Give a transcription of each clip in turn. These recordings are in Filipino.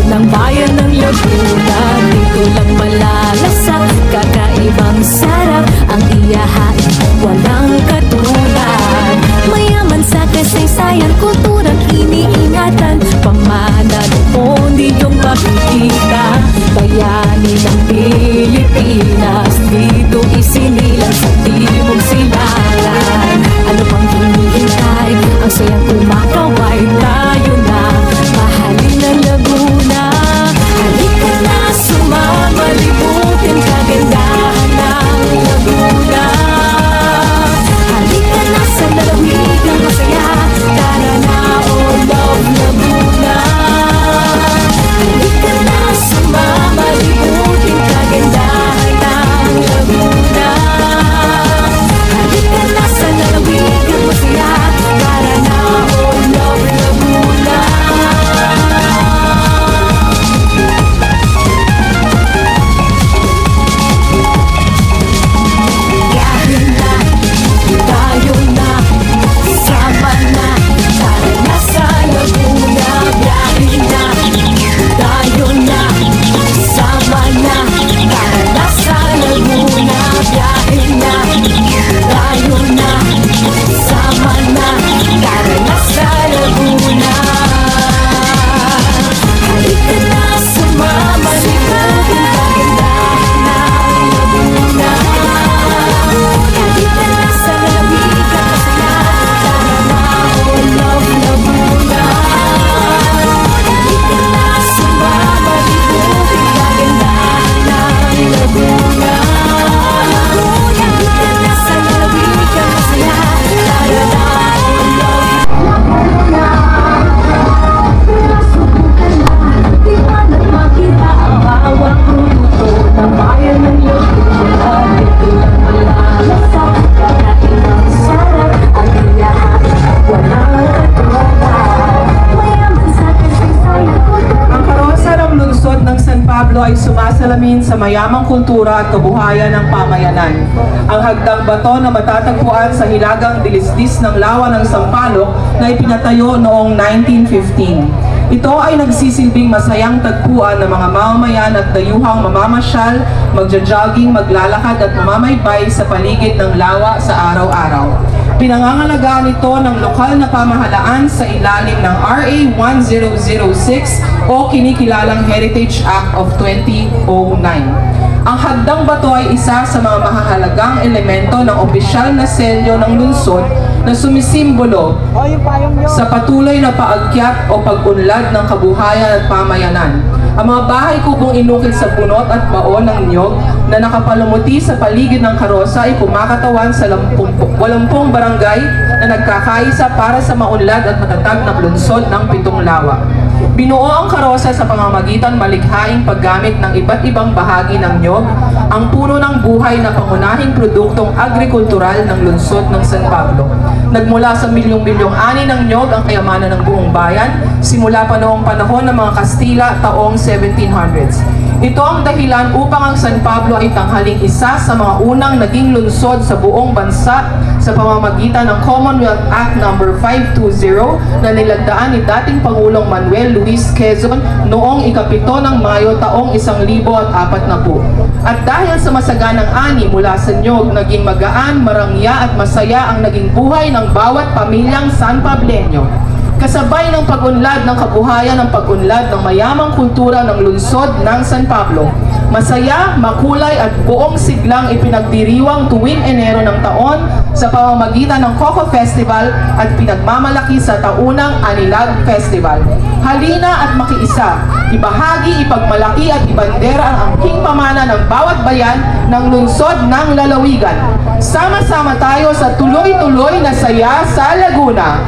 ng bayan ng Laguna. Dito lang malalasak, kakaibang sarap ang iyahain, walang katulad. Mayaman sa kasaysayan, kulturang iniingatan, pamana noon di yung makikita. Bayani ng Pilipinas, dito isinilang sa timog silangan. Ano pang hinihintay, ang sayang kumakaway, tayo na mahalin ng Laguna. Halika na, sumama, libutin kagandahan ng Laguna. Halika na sa lalawigang masaya, tara na, oh love Laguna. Halika na, sumama, libutin kagandahan ng Laguna. Halika na sa lalawigang masaya, tara na, oh love Laguna. Biyahe na, tayo na, sama na, tara na sa Laguna. Biyahe na, tayo na, sama na, tara na sa Laguna. Biyahe na, tayo na, sama na, tara na sa Laguna. Halika na, sumama, libutin kagandahan ng Laguna. Halika na sa lalawigang masaya, tara na, oh love Laguna. Halika na, sumama, libutin kagandahan ng Laguna. Halika na sa lalawigang masaya, tara na, oh love Laguna. Di ba nagmakita ang hawak puto ng bayan ng Laguna? Dito lang malalasak, kakaibang sarap ang iyahain, walang katulad. Mayaman sa kasaysayan, Ang karosa ng lungsod ng San Pablo ay sumasalamin sa mayamang kultura at kabuhayan ng pamayanan. Ang hagdang bato na matatagpuan sa hilagang dilisdis ng lawa ng Sampaloc na ipinatayo noong 1915. Ito ay nagsisilbing masayang tagpuan ng mga mamamayan at dayuhang mamamasyal, magja-jogging, maglalakad at mamamaybay sa paligid ng lawa sa araw-araw. Pinangangalagaan ito ng lokal na pamahalaan sa ilalim ng RA 1006 o kinikilalang Heritage Act of 2009. Ang hagdang bato ay isa sa mga mahahalagang elemento ng opisyal na selyo ng lungsod na sumisimbolo sa patuloy na paakyat o pag-unlad ng kabuhayan at pamayanan. Ang mga bahay kubong inukit sa bunot at baon ng niyog na nakapalumuti sa paligid ng karosa ay kumakatawan sa 80 barangay na nagkakaisa para sa maunlad at matatag na lungsod ng 7 lawa. Binuo ang karosa sa pamamagitan malikhaing paggamit ng iba't ibang bahagi ng niyog, ang puno ng buhay na pangunahing produktong agrikultural ng lungsod ng San Pablo. Nagmula sa milyong-milyong ani ng niyog ang kayamanan ng buong bayan, simula pa noong panahon ng mga Kastila taong 1700s. Ito ang dahilan upang ang San Pablo ay tanghaling isa sa mga unang naging lungsod sa buong bansa sa pamamagitan ng Commonwealth Act No. 520 na nilagdaan ni dating Pangulong Manuel Luis Quezon noong ika-7 ng Mayo taong 1040. At dahil sa masaganang ani mula sa niyog, naging magaan, marangya at masaya ang naging buhay ng bawat pamilyang San Pableño. Kasabay ng pag-unlad ng kabuhayan ng pag-unlad ng mayamang kultura ng lungsod ng San Pablo. Masaya, makulay at buong siglang ipinagdiriwang tuwing Enero ng taon sa pamamagitan ng Coco Festival at pinagmamalaki sa taunang Anilag Festival. Halina at makiisa, ibahagi, ipagmalaki at ibandera ang angking pamana ng bawat bayan ng lungsod ng lalawigan. Sama-sama tayo sa tuloy-tuloy na saya sa Laguna.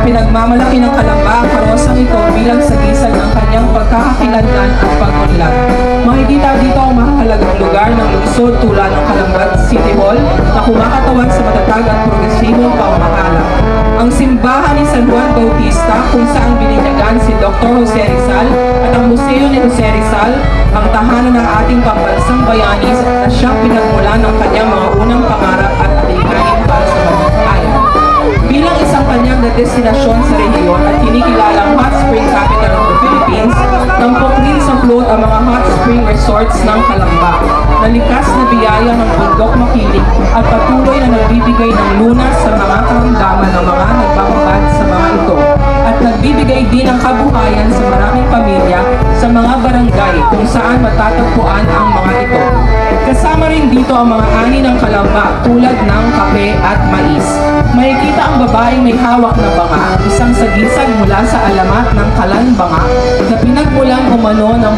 Pinagmamalaki ng Kalamba ang karosang ito bilang sagisag ng kanyang pagkakakilanlan at pag-unlad. Makikita dito ang mahalagang lugar ng lungsod tulad ng Calamba City Hall na kumakatawan sa matatag at progresibong pamamahala. Ang simbahan ni San Juan Bautista kung saan bininyagan si Dr. Jose Rizal at ang museo ni Jose Rizal, ang tahanan ng ating pambansang bayani na siyang pinagmulan ng kanyang mga unang pangarap at alikain para sa mamamayan. Bilang isang kanyang na destinasyon sa rehiyon at kinikilalang hot spring capital of the Philippines, tampok rin sa float ang mga hot spring resorts ng Calamba, na likas na biyaya ng bundok makiling at patuloy na nagbibigay ng lunas sa mga karamdaman ng mga nagbababad sa mga ito, at nagbibigay din ng kabuhayan sa maraming pamilya sa mga barangay kung saan matatagpuan ang mga ito. Kasama rin dito ang mga ani ng Calamba tulad ng kape at mais. Makikita ang babaeng may hawak na banga, isang sagisag mula sa alamat ng Kalan Banga na pinagmulan umano ng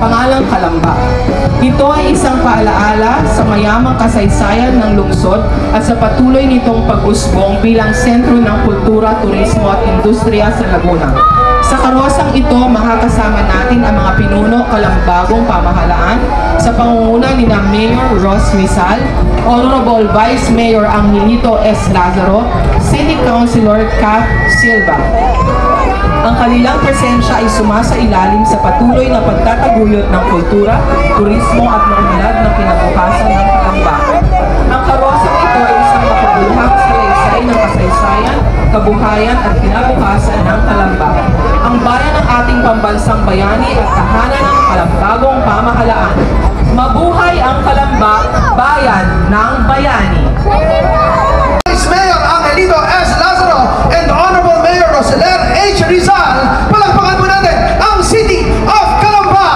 pangalang Calamba. Ito ay isang paalaala sa mayamang kasaysayan ng lungsod at sa patuloy nitong pag-usbong bilang sentro ng kultura, turismo at industriya sa Laguna. Sa karosang ito, makakasama natin ang mga pinuno kalambagong pamahalaan sa pangunguna ni na Mayor Ross Rizal, Honorable Vice Mayor Angelito S. Lazaro, City Councilor Kat Silva. Ang kanilang presensya ay sumasailalim sa patuloy na pagtataguyod ng kultura, turismo at maunlad ng kinabukasan ng Calamba. Ang karosang ito ay isang makabuluhang salaysay ng kasaysayan, kabuhayan at kinabukasan ng Calamba. Ang bayan ng ating pambansang bayani at tahanan ng kalambagong pamahalaan. Mabuhay ang Calamba, bayan ng bayani! Vice Mayor Angelito S. Lazaro and Honorable Mayor Roseler H. Rizal, palakpakan po natin ang City of Calamba!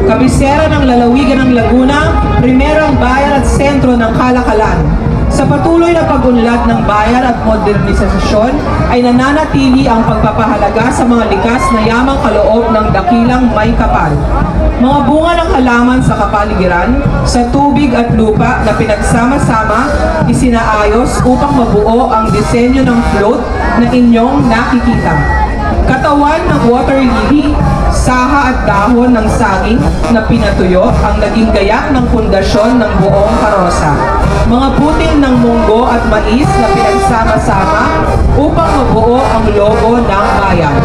Kabisera ng lalawigan ng Laguna, primerong bayan at sentro ng kalakalan. Sa patuloy na pag-unlad ng bayan at modernisasyon ay nananatili ang pagpapahalaga sa mga likas na yamang kaloob ng dakilang may kapal. Mga bunga ng halaman sa kapaligiran, sa tubig at lupa na pinagsama-sama, isinaayos upang mabuo ang disenyo ng float na inyong nakikita. Katawan ng water lily, saha at dahon ng saging na pinatuyo ang naging gayak ng pundasyon ng buong karosa. Mga butil ng munggo at mais na pinagsama-sama upang mabuo ang logo ng bayan.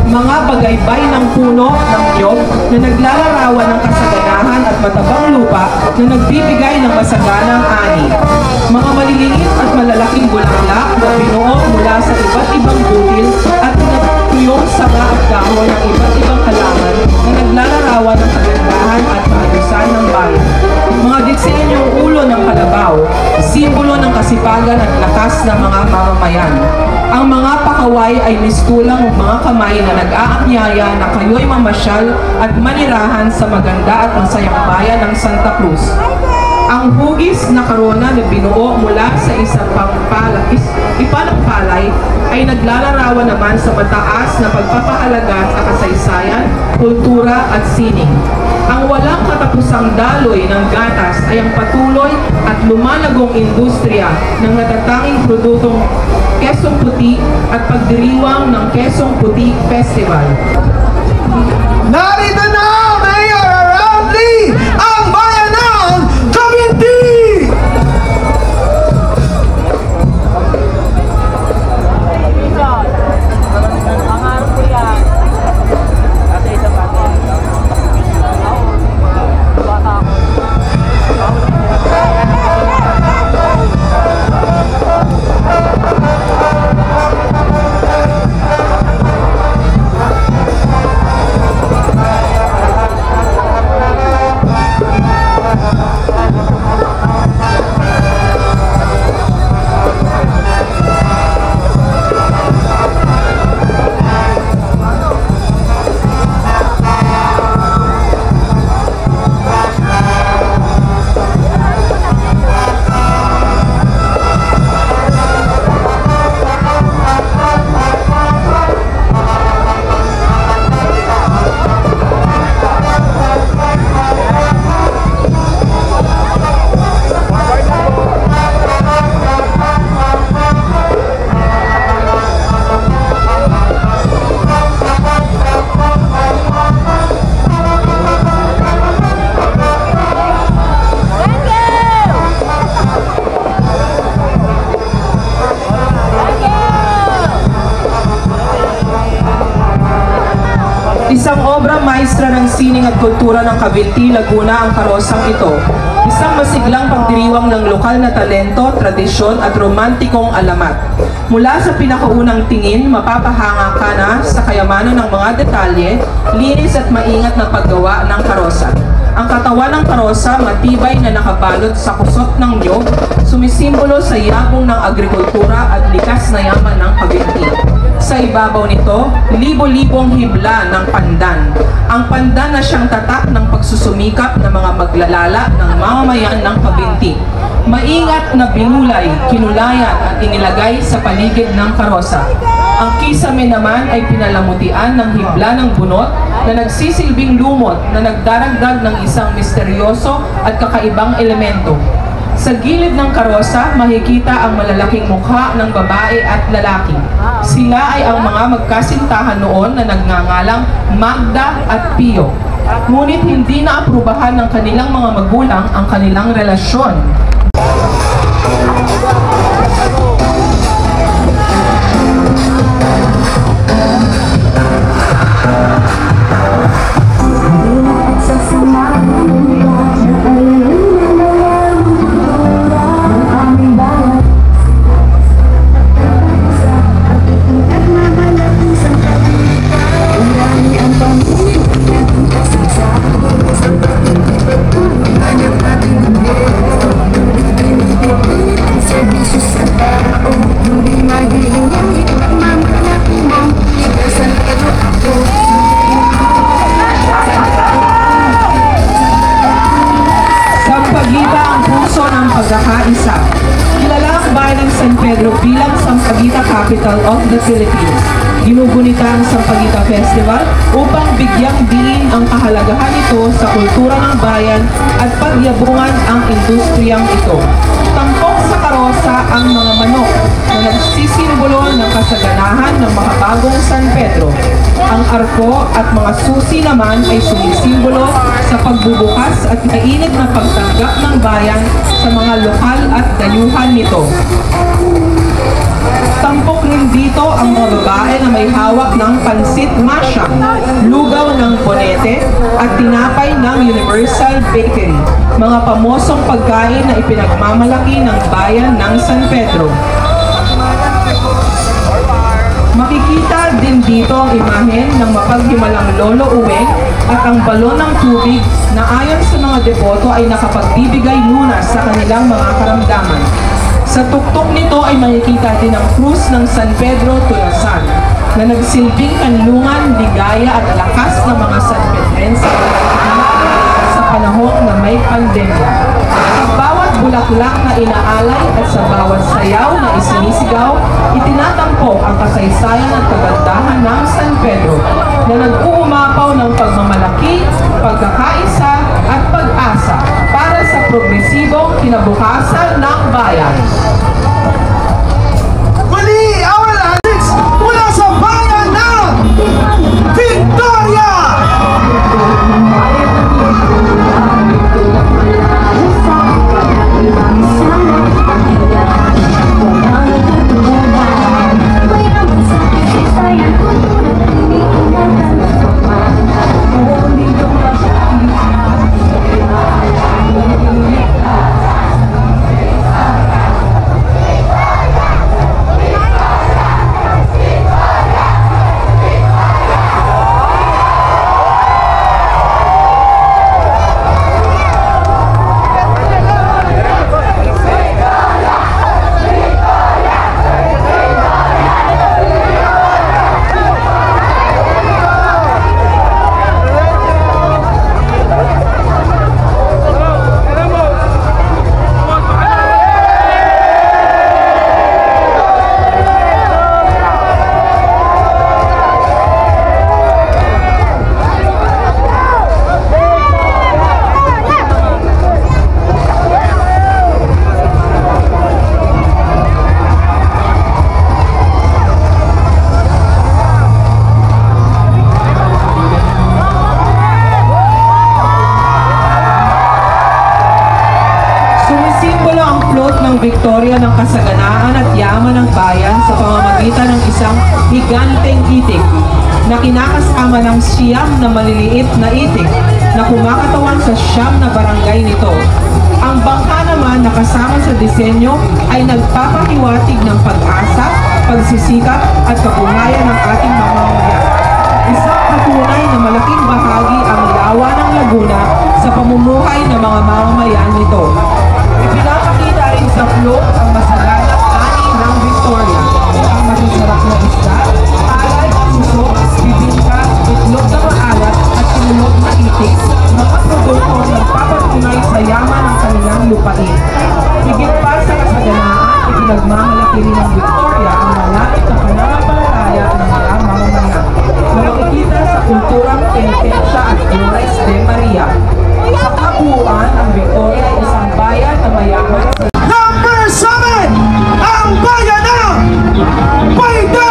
Mga bagaybay ng puno ng niyog na naglalarawan ng kasaganahan at matabang lupa na nagbibigay ng masaganang ani. Mga maliliit at malalaking bulaklak na binuo mula sa iba't ibang butil at tuyong sanga at dahon ng iba't ibang halaman na naglalarawan ng kagandahan at kaayusan ng bayan. Mga disenyong ulo ng kalabaw, simbolo ng kasipagan at lakas ng mga mamamayan. Ang mga pakaway ay mistulang mga kamay na nag-aanyaya na kayo'y mamasyal at manirahan sa maganda at masayang bayan ng Santa Cruz. Ang hugis na korona na binuo mula sa isang ipalagpalay ay naglalarawan naman sa mataas na pagpapahalaga sa kasaysayan, kultura at sining. Ang walang katapusang daloy ng gatas ay ang patuloy at lumalagong industriya ng natatanging produktong Quezon Puti at pagdiriwang ng Quezon Puti Festival. Narito na, Mayor Aroundly, ang bayan ng Cavinti! Isang obra maestra ng sining at kultura ng Cavinti, Laguna ang karosang ito. Isang masiglang pagdiriwang ng lokal na talento, tradisyon at romantikong alamat. Mula sa pinakaunang tingin, mapapahanga ka na sa kayamanan ng mga detalye, linis at maingat na paggawa ng karosa. Ang katawan ng karosa matibay na nakabalot sa kusot ng niyog, sumisimbolo sa yabong ng agrikultura at likas na yaman ng Cavinti. Sa ibabaw nito, libo-libong hibla ng pandan. Ang pandan na siyang tatak ng pagsusumikap ng mga maglalala ng mamamayan ng Cavinti. Maingat na binulay, kinulayan at inilagay sa paligid ng karosa. Ang kisame naman ay pinalamutian ng hibla ng bunot na nagsisilbing lumot na nagdaragdag ng isang misteryoso at kakaibang elemento. Sa gilid ng karosa, makikita ang malalaking mukha ng babae at lalaki. Sila ay ang mga magkasintahan noon na nagngangalang Magda at Pio. Ngunit hindi na aprubahan ng kanilang mga magulang ang kanilang relasyon. Pagkakaisa. Kilala ang bayan ng San Pedro bilang Sampaguita Capital of the Philippines. Ginugunita ang Sampaguita Festival upang bigyang diin ang kahalagahan nito sa kultura ng bayan at pagyabungan ang industriyang ito. Tampok sa karosa ang mga manok na nagsisimbolo ng kasaganahan ng makabagong San Pedro. Ang arko at mga susi naman ay sumisimbolo sa pagbubukas at mainit na pagtanggap ng bayan sa mga lokal at dayuhan nito. Tampok rin dito ang mga babae na may hawak ng pansit masyang, lugaw ng bonete at tinapay ng Universal Bakery, mga pamosong pagkain na ipinagmamalaki ng bayan ng San Pedro. Makikita din dito ang imahen ng mapaghimalang Lolo Uweng at ang balon ng tubig na ayon sa mga deboto ay nakapagbibigay lunas sa kanilang mga karamdaman. Sa tuktok nito ay makikita din ang krus ng San Pedro Tunasan na nagsilbing kanlungan, ligaya at lakas ng mga San Pedrense sa panahon na may pandemya. Sa bawat bulaklak na inaalay at sa bawat sayaw na isinisigaw, itinatampok ang kasaysayan at kagandahan ng San Pedro na nag-uumapaw ng pagmamalaki, pagkakaisa at pag-asa para sa progresibong kinabukasan ng bayan. Muli, our lads mula sa bayan ng Victoria! Victoria ng kasaganaan at yaman ng bayan sa pamamagitan ng isang higanteng itik. na kinakasama ng siyam na maliliit na itik na kumakatawan sa siyam na barangay nito. Ang bangka naman na kasama sa disenyo ay nagpapahiwatig ng pag-asa, pagsisikap at kabuhayan ng ating mamamayan. Isang patunay na malaking bahagi ang lawa ng Laguna sa pamumuhay ng mga mamamayan nito. Ipinapakita rin sa float ang masaganang ani ng Victoria, ang masasarap na isda, alay, suso, bibingka, itlog na maalat at tinulog na itik, mga produkto na nagpapatunay sa yaman ng kanilang lupain. Higit pa sa kasaganaan, ipinagmamalaki rin ng Victoria ang malapit na pananampalataya ng mga mamamayan na makikita sa kulturang penitensya at Flores de Maria. Sa kabuuan, ang Victoria ay isang bayan na mayaman sa Number 7, ang bayan ng Paite!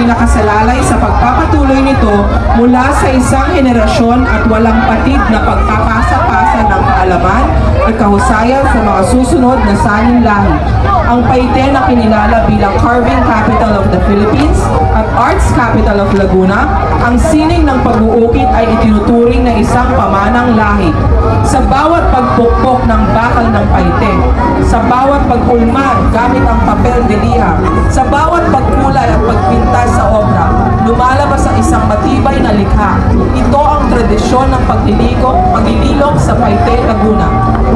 nakasalalay sa pagpapatuloy nito mula sa isang henerasyon at walang patid na pagpapasa-pasa ng kaalaman at kahusayan sa mga susunod na saning lahi. Ang Paite na kinilala bilang Carving Capital of the Philippines at Arts Capital of Laguna, ang sining ng pag-uukit ay itinuturing na isang pamanang lahi. Sa bawat pagpukpok ng bakal ng Paite, sa bawat pag-ulman gamit ang papel de liha, sa bawat pagkulay at pagpintas sa obra, lumalabas ang isang matibay na likha. Ito ang tradisyon ng paglililong sa Paite, Laguna,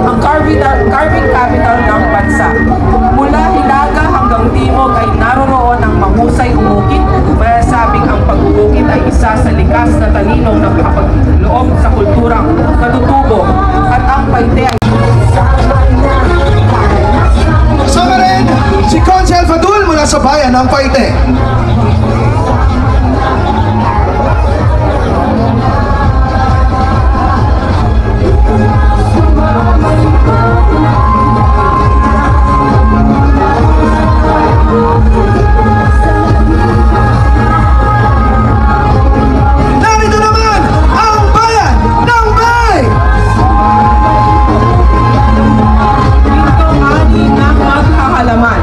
ang carving capital ng bansa. Mula Hilaga hanggang Timog ay naroroon ang mahusay umukit. Masasabing ang pag-uukit ay isa sa likas na talinong nakakapagloob sa kulturang katutubo at ang Paite ay Kasama rin si Consel Fadul mula sa bayan ng Paite. Narito naman ang bayan ng Bay! ani ng maghahalaman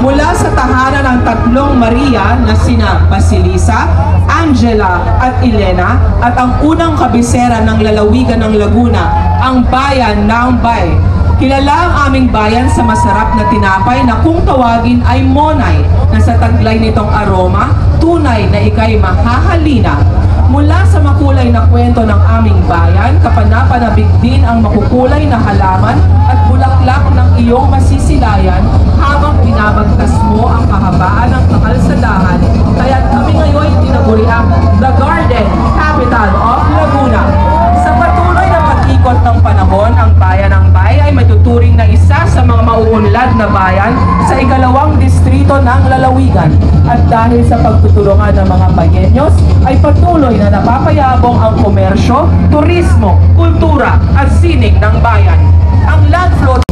mula sa tahanan ng tatlong Maria na sina Basilisa, Angela at Elena at ang unang kabisera ng lalawigan ng Laguna, ang bayan ng Bay. Kilala ang aming bayan sa masarap na tinapay na kung tawagin ay monay na sa taglay nitong aroma, tunay na ikay mahahalina. Mula sa makulay na kwento ng aming bayan, kapanapanabik din ang makukulay na halaman at bulaklak ng iyong masisilayan habang pinabagtas mo ang kahabaan ng kakalsadahan. Kaya kami ngayon tinaguri ang The Garden Capital of Laguna. Sa patuloy na pag-ikot ng panahon, ang bayan ng Bay ay matuturing na isa sa mga mauunlad na bayan sa ikalawang distrito ng lalawigan. At dahil sa pagtutulungan ng mga Bayenyos, ay patuloy na napapayabong ang komersyo, turismo, kultura at sining ng bayan. Ang land float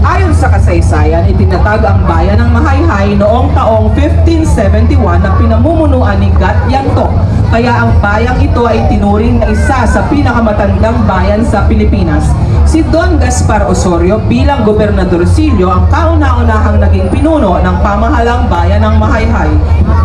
ayon sa kasaysayan, itinatag ang bayan ng Mahayhay noong taong 1571 na pinamumunuan ni Gat Yanto. Kaya ang bayang ito ay tinuring na isa sa pinakamatandang bayan sa Pilipinas. Si Don Gaspar Osorio bilang gobernadorcillo ang kauna-unahang naging pinuno ng pamahalang bayan ng Mahayhay.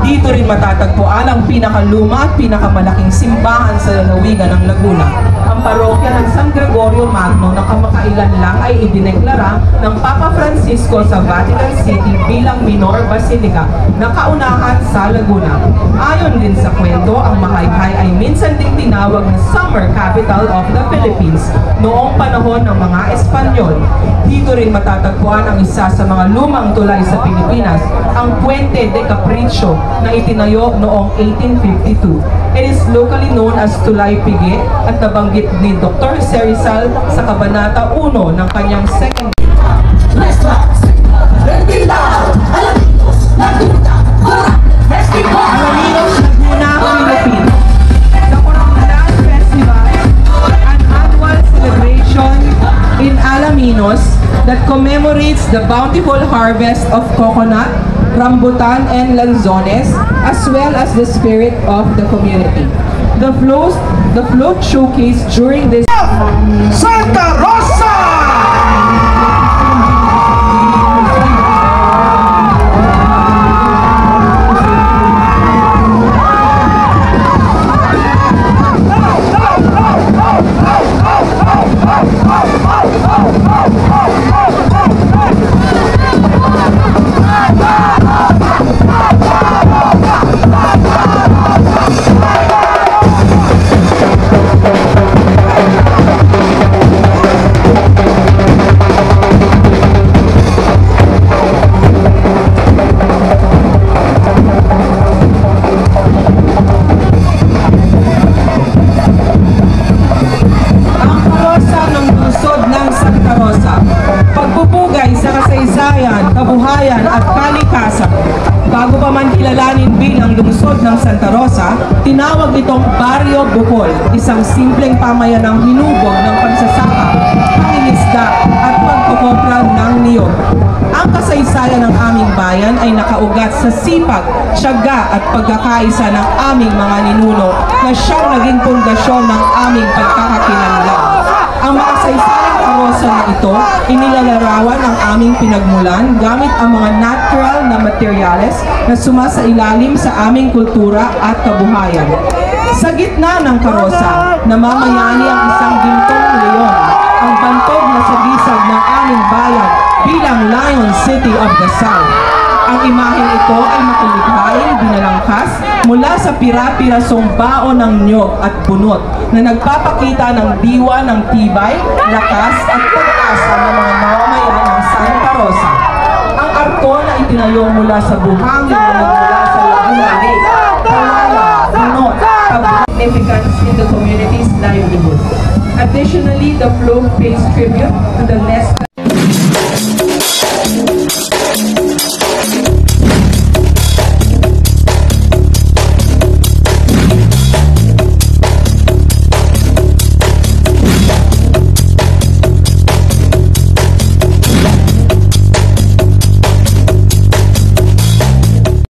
Dito rin matatagpuan ang pinakaluma at pinakamalaking simbahan sa lalawigan ng Laguna, ang parokya ng San Gregorio Gregorio Magno na kamakailan lang ay idineklara ng Papa Francisco sa Vatican City bilang minor basilica na kaunahan sa Laguna. Ayon din sa kwento, ang Mahayhay ay minsan ding tinawag na summer capital of the Philippines noong panahon ng mga Espanyol. Dito rin matatagpuan ang isa sa mga lumang tulay sa Pilipinas, ang Puente de Capricho na itinayo noong 1852. It is locally known as Tulay Pigi at nabanggit ni Dr. Serizal sa Kabanata 1 ng kanyang second Alaminos, Laguna, Philippines. The Coronadal Festival, an annual celebration in Alaminos that commemorates the bountiful harvest of coconut, rambutan, and lanzones, as well as the spirit of the community. The float showcase during this Santa Rosa! kabuhayan at kalikasan. Bago pa man kilalanin bilang lungsod ng Santa Rosa, tinawag itong Baryo Bukol, isang simpleng pamayanang hinubog ng pagsasaka, pangingisda at pagkukopra ng niyog. Ang kasaysayan ng aming bayan ay nakaugat sa sipag, tiyaga at pagkakaisa ng aming mga ninuno na siyang naging pundasyon ng aming pagkakakilanlan. Ang makasaysayang karosa na ito, inilalarawan ang aming pinagmulan gamit ang mga natural na materyales na sumasailalim sa aming kultura at kabuhayan. Sa gitna ng karosa, namamayani ang isang gintong leon, ang bantog na sagisag ng aming bayan bilang Lion City of the South. Ang imaheng ito ay makulikhaing binalangkas mula sa pira-pirasong baon ng niyog at bunot na nagpapakita ng diwa ng tibay, lakas at pag-asa ng mga mamamayan ng Santa Rosa. Ang arko na itinayo mula sa buhangin na nagmula sa Laguna Lake, Palaya, bunot, significance in the community's livelihood. Additionally, the float pays tribute to the less